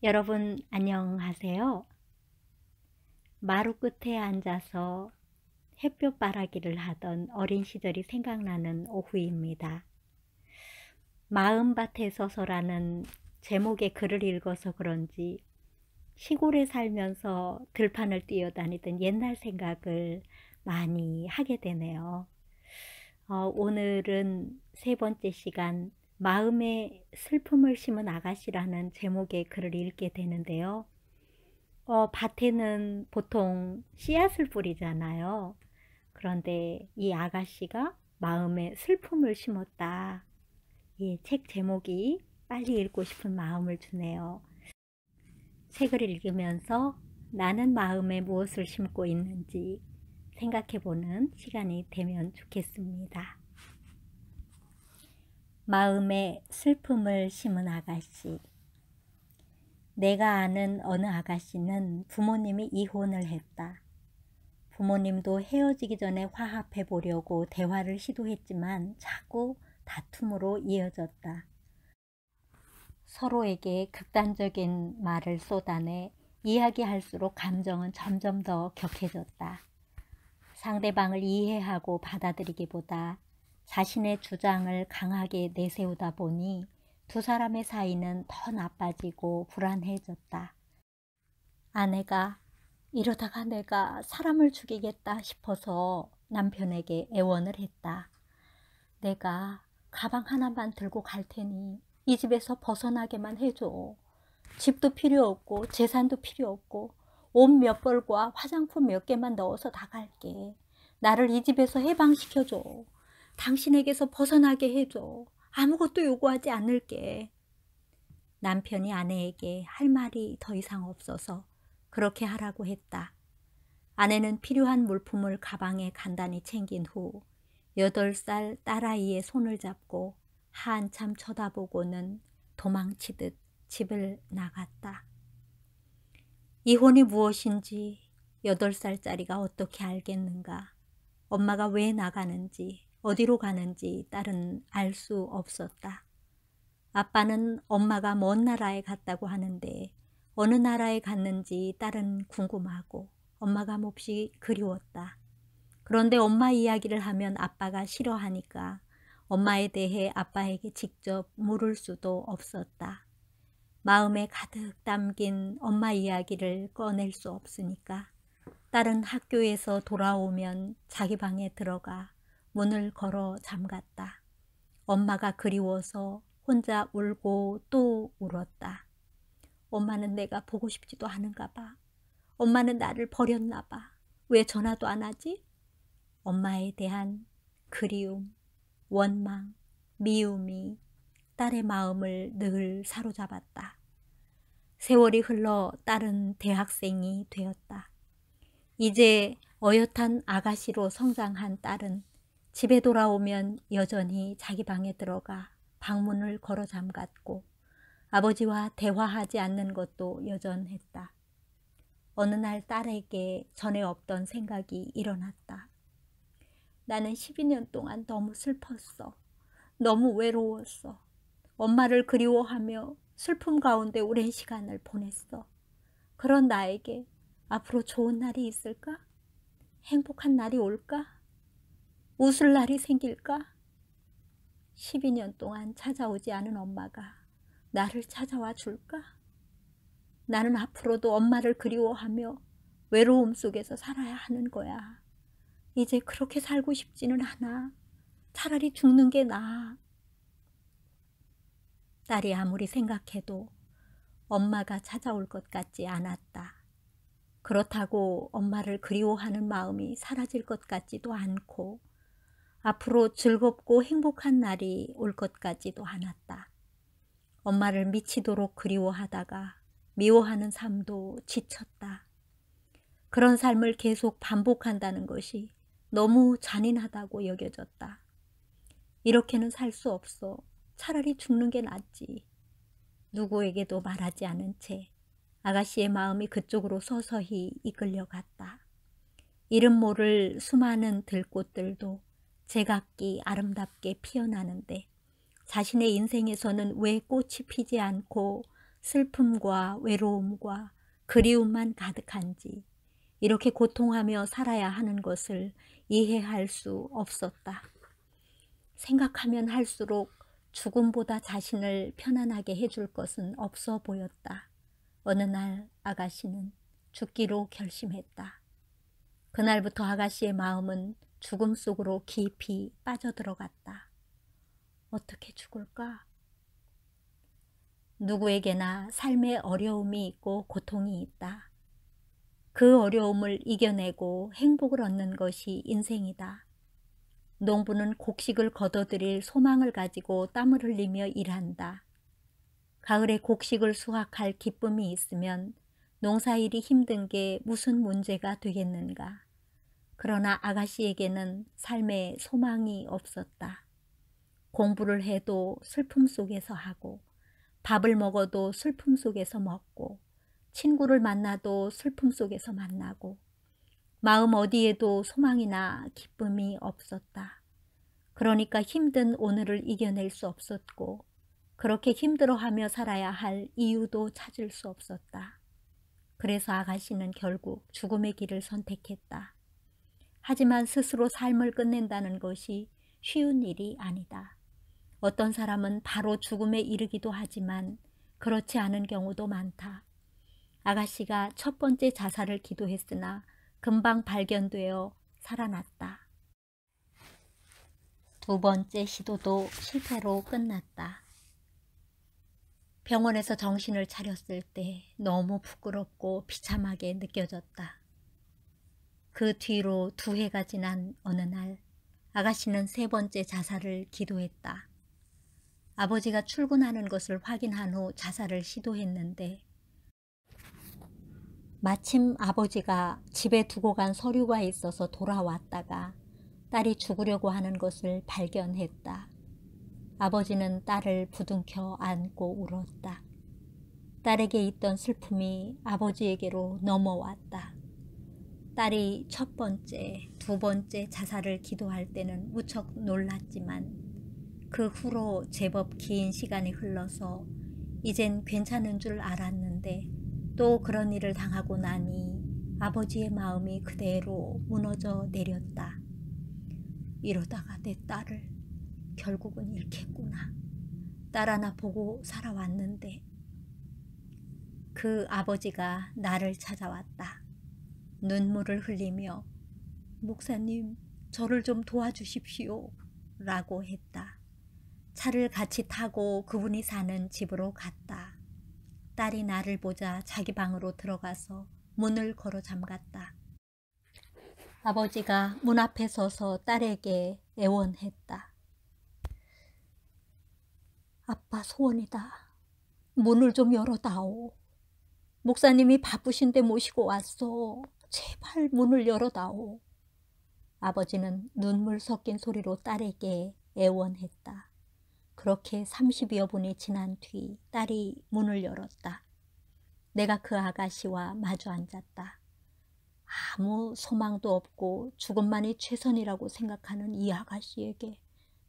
여러분 안녕하세요. 마루 끝에 앉아서 햇볕 바라기를 하던 어린 시절이 생각나는 오후입니다. 마음밭에 서서라는 제목의 글을 읽어서 그런지 시골에 살면서 들판을 뛰어다니던 옛날 생각을 많이 하게 되네요. 오늘은 세 번째 시간 마음에 슬픔을 심은 아가씨라는 제목의 글을 읽게 되는데요. 밭에는 보통 씨앗을 뿌리잖아요. 그런데 이 아가씨가 마음에 슬픔을 심었다. 이 책 제목이 빨리 읽고 싶은 마음을 주네요. 책을 읽으면서 나는 마음에 무엇을 심고 있는지 생각해보는 시간이 되면 좋겠습니다. 마음에 슬픔을 심은 아가씨. 내가 아는 어느 아가씨는 부모님이 이혼을 했다. 부모님도 헤어지기 전에 화합해 보려고 대화를 시도했지만 자꾸 다툼으로 이어졌다. 서로에게 극단적인 말을 쏟아내 이야기할수록 감정은 점점 더 격해졌다. 상대방을 이해하고 받아들이기보다 자신의 주장을 강하게 내세우다 보니 두 사람의 사이는 더 나빠지고 불안해졌다. 아내가 이러다가 내가 사람을 죽이겠다 싶어서 남편에게 애원을 했다. 내가 가방 하나만 들고 갈 테니 이 집에서 벗어나게만 해줘. 집도 필요 없고 재산도 필요 없고 옷 몇 벌과 화장품 몇 개만 넣어서 나갈게. 나를 이 집에서 해방시켜줘. 당신에게서 벗어나게 해줘. 아무것도 요구하지 않을게. 남편이 아내에게 할 말이 더 이상 없어서 그렇게 하라고 했다. 아내는 필요한 물품을 가방에 간단히 챙긴 후 8살 딸아이의 손을 잡고 한참 쳐다보고는 도망치듯 집을 나갔다. 이혼이 무엇인지 8살짜리가 어떻게 알겠는가. 엄마가 왜 나가는지 어디로 가는지 딸은 알 수 없었다. 아빠는 엄마가 먼 나라에 갔다고 하는데 어느 나라에 갔는지 딸은 궁금하고 엄마가 몹시 그리웠다. 그런데 엄마 이야기를 하면 아빠가 싫어하니까 엄마에 대해 아빠에게 직접 물을 수도 없었다. 마음에 가득 담긴 엄마 이야기를 꺼낼 수 없으니까 딸은 학교에서 돌아오면 자기 방에 들어가 문을 걸어 잠갔다. 엄마가 그리워서 혼자 울고 또 울었다. 엄마는 내가 보고 싶지도 않은가 봐. 엄마는 나를 버렸나 봐. 왜 전화도 안 하지? 엄마에 대한 그리움, 원망, 미움이 딸의 마음을 늘 사로잡았다. 세월이 흘러 딸은 대학생이 되었다. 이제 어엿한 아가씨로 성장한 딸은 집에 돌아오면 여전히 자기 방에 들어가 방문을 걸어 잠갔고 아버지와 대화하지 않는 것도 여전했다. 어느 날 딸에게 전에 없던 생각이 일어났다. 나는 12년 동안 너무 슬펐어. 너무 외로웠어. 엄마를 그리워하며 슬픔 가운데 오랜 시간을 보냈어. 그런 나에게 앞으로 좋은 날이 있을까? 행복한 날이 올까? 웃을 날이 생길까? 12년 동안 찾아오지 않은 엄마가 나를 찾아와 줄까? 나는 앞으로도 엄마를 그리워하며 외로움 속에서 살아야 하는 거야. 이제 그렇게 살고 싶지는 않아. 차라리 죽는 게 나아. 딸이 아무리 생각해도 엄마가 찾아올 것 같지 않았다. 그렇다고 엄마를 그리워하는 마음이 사라질 것 같지도 않고 앞으로 즐겁고 행복한 날이 올 것 같지도 않았다. 엄마를 미치도록 그리워하다가 미워하는 삶도 지쳤다. 그런 삶을 계속 반복한다는 것이 너무 잔인하다고 여겨졌다. 이렇게는 살 수 없어. 차라리 죽는 게 낫지. 누구에게도 말하지 않은 채 아가씨의 마음이 그쪽으로 서서히 이끌려갔다. 이름 모를 수많은 들꽃들도 제각기 아름답게 피어나는데 자신의 인생에서는 왜 꽃이 피지 않고 슬픔과 외로움과 그리움만 가득한지 이렇게 고통하며 살아야 하는 것을 이해할 수 없었다. 생각하면 할수록 죽음보다 자신을 편안하게 해줄 것은 없어 보였다. 어느 날 아가씨는 죽기로 결심했다. 그날부터 아가씨의 마음은 죽음 속으로 깊이 빠져들어갔다. 어떻게 죽을까? 누구에게나 삶에 어려움이 있고 고통이 있다. 그 어려움을 이겨내고 행복을 얻는 것이 인생이다. 농부는 곡식을 거둬들일 소망을 가지고 땀을 흘리며 일한다. 가을에 곡식을 수확할 기쁨이 있으면 농사일이 힘든 게 무슨 문제가 되겠는가. 그러나 아가씨에게는 삶에 소망이 없었다. 공부를 해도 슬픔 속에서 하고, 밥을 먹어도 슬픔 속에서 먹고, 친구를 만나도 슬픔 속에서 만나고, 마음 어디에도 소망이나 기쁨이 없었다. 그러니까 힘든 오늘을 이겨낼 수 없었고, 그렇게 힘들어하며 살아야 할 이유도 찾을 수 없었다. 그래서 아가씨는 결국 죽음의 길을 선택했다. 하지만 스스로 삶을 끝낸다는 것이 쉬운 일이 아니다. 어떤 사람은 바로 죽음에 이르기도 하지만 그렇지 않은 경우도 많다. 아가씨가 첫 번째 자살을 기도했으나 금방 발견되어 살아났다. 두 번째 시도도 실패로 끝났다. 병원에서 정신을 차렸을 때 너무 부끄럽고 비참하게 느껴졌다. 그 뒤로 2해가 지난 어느 날 아가씨는 세 번째 자살을 기도했다. 아버지가 출근하는 것을 확인한 후 자살을 시도했는데 마침 아버지가 집에 두고 간 서류가 있어서 돌아왔다가 딸이 죽으려고 하는 것을 발견했다. 아버지는 딸을 부둥켜 안고 울었다. 딸에게 있던 슬픔이 아버지에게로 넘어왔다. 딸이 첫 번째, 두 번째 자살을 기도할 때는 무척 놀랐지만 그 후로 제법 긴 시간이 흘러서 이젠 괜찮은 줄 알았는데 또 그런 일을 당하고 나니 아버지의 마음이 그대로 무너져 내렸다. 이러다가 내 딸을 결국은 잃겠구나. 딸 하나 보고 살아왔는데. 그 아버지가 나를 찾아왔다. 눈물을 흘리며 목사님, 저를 좀 도와주십시오 라고 했다. 차를 같이 타고 그분이 사는 집으로 갔다. 딸이 나를 보자 자기 방으로 들어가서 문을 걸어 잠갔다. 아버지가 문 앞에 서서 딸에게 애원했다. 아빠 소원이다. 문을 좀 열어다오. 목사님이 바쁘신데 모시고 왔어. 제발 문을 열어다오. 아버지는 눈물 섞인 소리로 딸에게 애원했다. 그렇게 30여 분이 지난 뒤 딸이 문을 열었다. 내가 그 아가씨와 마주 앉았다. 아무 소망도 없고 죽음만이 최선이라고 생각하는 이 아가씨에게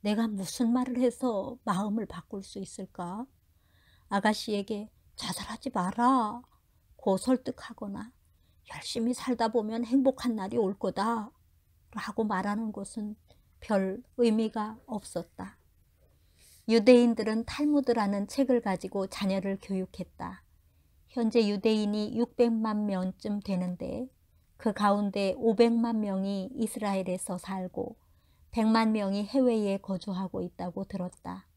내가 무슨 말을 해서 마음을 바꿀 수 있을까? 아가씨에게 자살하지 마라 고 설득하거나 열심히 살다 보면 행복한 날이 올 거다 라고 말하는 것은 별 의미가 없었다. 유대인들은 탈무드라는 책을 가지고 자녀를 교육했다. 현재 유대인이 600만 명쯤 되는데 그 가운데 500만 명이 이스라엘에서 살고 100만 명이 해외에 거주하고 있다고 들었다.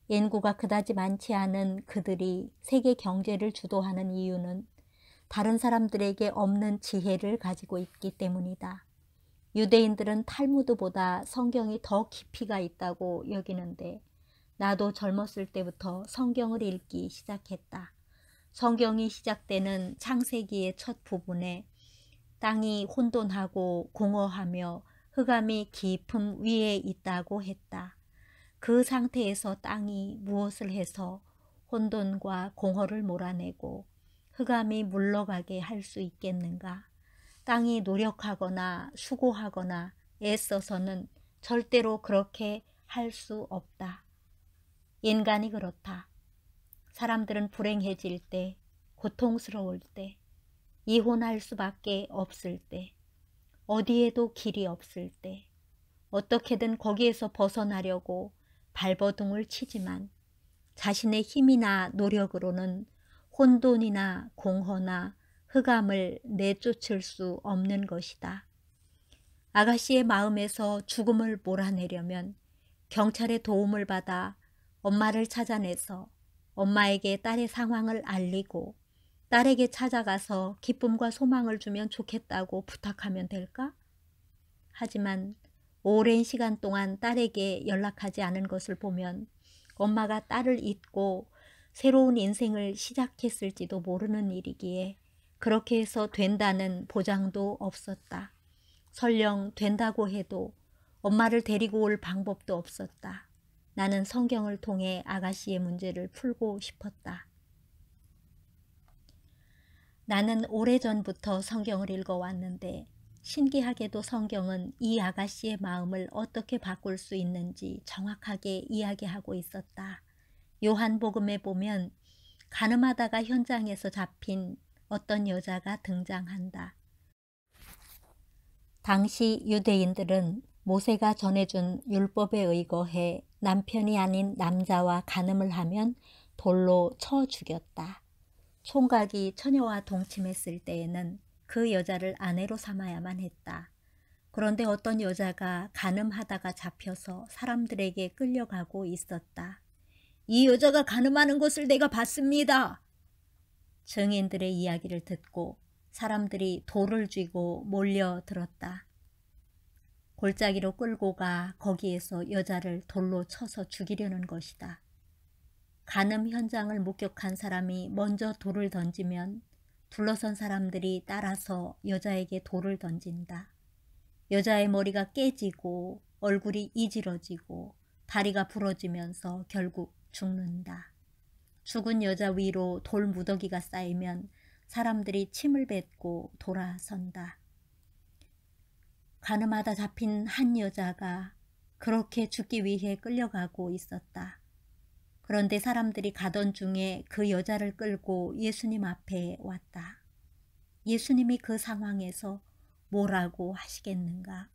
인구가 그다지 많지 않은 그들이 세계 경제를 주도하는 이유는 다른 사람들에게 없는 지혜를 가지고 있기 때문이다. 유대인들은 탈무드보다 성경이 더 깊이가 있다고 여기는데 나도 젊었을 때부터 성경을 읽기 시작했다. 성경이 시작되는 창세기의 첫 부분에 땅이 혼돈하고 공허하며 흑암이 깊음 위에 있다고 했다. 그 상태에서 땅이 무엇을 해서 혼돈과 공허를 몰아내고 흑암이 물러가게 할 수 있겠는가? 땅이 노력하거나 수고하거나 애써서는 절대로 그렇게 할 수 없다. 인간이 그렇다. 사람들은 불행해질 때, 고통스러울 때, 이혼할 수밖에 없을 때, 어디에도 길이 없을 때, 어떻게든 거기에서 벗어나려고 발버둥을 치지만 자신의 힘이나 노력으로는 혼돈이나 공허나 흑암을 내쫓을 수 없는 것이다. 아가씨의 마음에서 죽음을 몰아내려면 경찰의 도움을 받아 엄마를 찾아내서 엄마에게 딸의 상황을 알리고 딸에게 찾아가서 기쁨과 소망을 주면 좋겠다고 부탁하면 될까? 하지만 오랜 시간 동안 딸에게 연락하지 않은 것을 보면 엄마가 딸을 잊고 새로운 인생을 시작했을지도 모르는 일이기에 그렇게 해서 된다는 보장도 없었다. 설령 된다고 해도 엄마를 데리고 올 방법도 없었다. 나는 성경을 통해 아가씨의 문제를 풀고 싶었다. 나는 오래전부터 성경을 읽어왔는데 신기하게도 성경은 이 아가씨의 마음을 어떻게 바꿀 수 있는지 정확하게 이야기하고 있었다. 요한복음에 보면 가늠하다가 현장에서 잡힌 어떤 여자가 등장한다. 당시 유대인들은 모세가 전해준 율법에 의거해 남편이 아닌 남자와 간음을 하면 돌로 쳐 죽였다. 총각이 처녀와 동침했을 때에는 그 여자를 아내로 삼아야만 했다. 그런데 어떤 여자가 간음하다가 잡혀서 사람들에게 끌려가고 있었다. 이 여자가 간음하는 것을 내가 봤습니다. 증인들의 이야기를 듣고 사람들이 돌을 쥐고 몰려들었다. 골짜기로 끌고 가 거기에서 여자를 돌로 쳐서 죽이려는 것이다. 간음 현장을 목격한 사람이 먼저 돌을 던지면 둘러선 사람들이 따라서 여자에게 돌을 던진다. 여자의 머리가 깨지고 얼굴이 이지러지고 다리가 부러지면서 결국 죽는다. 죽은 여자 위로 돌 무더기가 쌓이면 사람들이 침을 뱉고 돌아선다. 간음하다 잡힌 한 여자가 그렇게 죽기 위해 끌려가고 있었다. 그런데 사람들이 가던 중에 그 여자를 끌고 예수님 앞에 왔다. 예수님이 그 상황에서 뭐라고 하시겠는가?